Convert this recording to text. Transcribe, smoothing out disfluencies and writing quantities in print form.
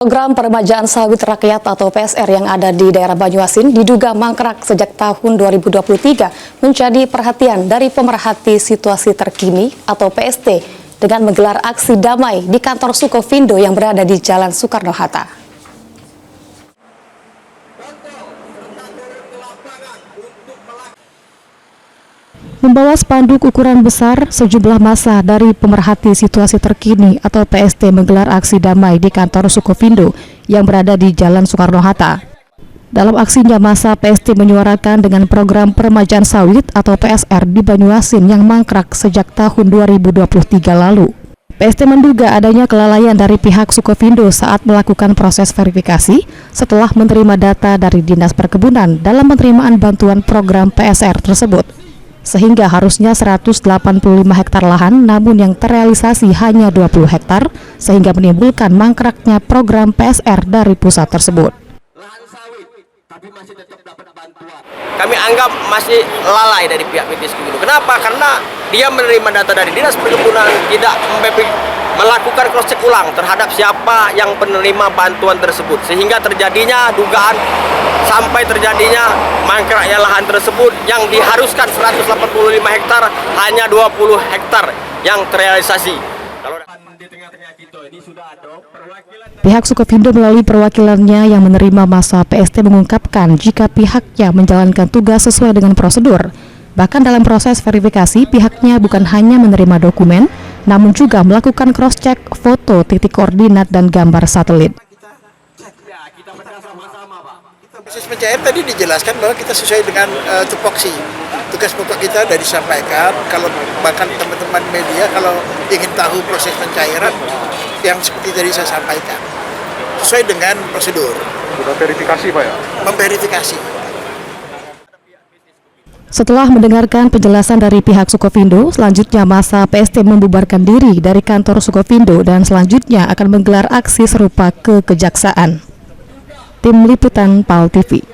Program Peremajaan Sawit Rakyat atau PSR yang ada di daerah Banyuasin diduga mangkrak sejak tahun 2023 menjadi perhatian dari pemerhati situasi terkini atau PST dengan menggelar aksi damai di kantor Sukovindo yang berada di Jalan Soekarno-Hatta. Membawa spanduk ukuran besar, sejumlah massa dari pemerhati situasi terkini atau PST menggelar aksi damai di kantor Sukovindo yang berada di Jalan Soekarno-Hatta. Dalam aksinya, massa PST menyuarakan dengan program peremajaan sawit atau PSR di Banyuasin yang mangkrak sejak tahun 2023 lalu. PST menduga adanya kelalaian dari pihak Sukovindo saat melakukan proses verifikasi setelah menerima data dari Dinas Perkebunan dalam penerimaan bantuan program PSR tersebut. Sehingga harusnya 185 hektar lahan namun yang terrealisasi hanya 20 hektar sehingga menimbulkan mangkraknya program PSR dari pusat tersebut. Lahan sawit tapi masih tetap dapat bantuan. Kami anggap masih lalai dari pihak PT Sukovindo. Kenapa? Karena dia menerima data dari Dinas Perkebunan, tidak melakukan cross check ulang terhadap siapa yang penerima bantuan tersebut, sehingga terjadinya dugaan sampai terjadinya mangkraknya lahan tersebut yang diharuskan 185 hektar hanya 20 hektar yang terrealisasi. Pihak Sukovindo melalui perwakilannya yang menerima massa PST mengungkapkan jika pihaknya menjalankan tugas sesuai dengan prosedur. Bahkan dalam proses verifikasi, pihaknya bukan hanya menerima dokumen, namun juga melakukan cross-check foto, titik koordinat, dan gambar satelit. Proses pencairan tadi dijelaskan bahwa kita sesuai dengan tupoksi. Tugas pokok kita sudah disampaikan, kalau bahkan teman-teman media kalau ingin tahu proses pencairan yang seperti tadi saya sampaikan, sesuai dengan prosedur. Sudah verifikasi Pak ya? Memverifikasi. Setelah mendengarkan penjelasan dari pihak Sukovindo, selanjutnya massa PST membubarkan diri dari kantor Sukovindo dan selanjutnya akan menggelar aksi serupa ke Kejaksaan. Tim Liputan PAL TV.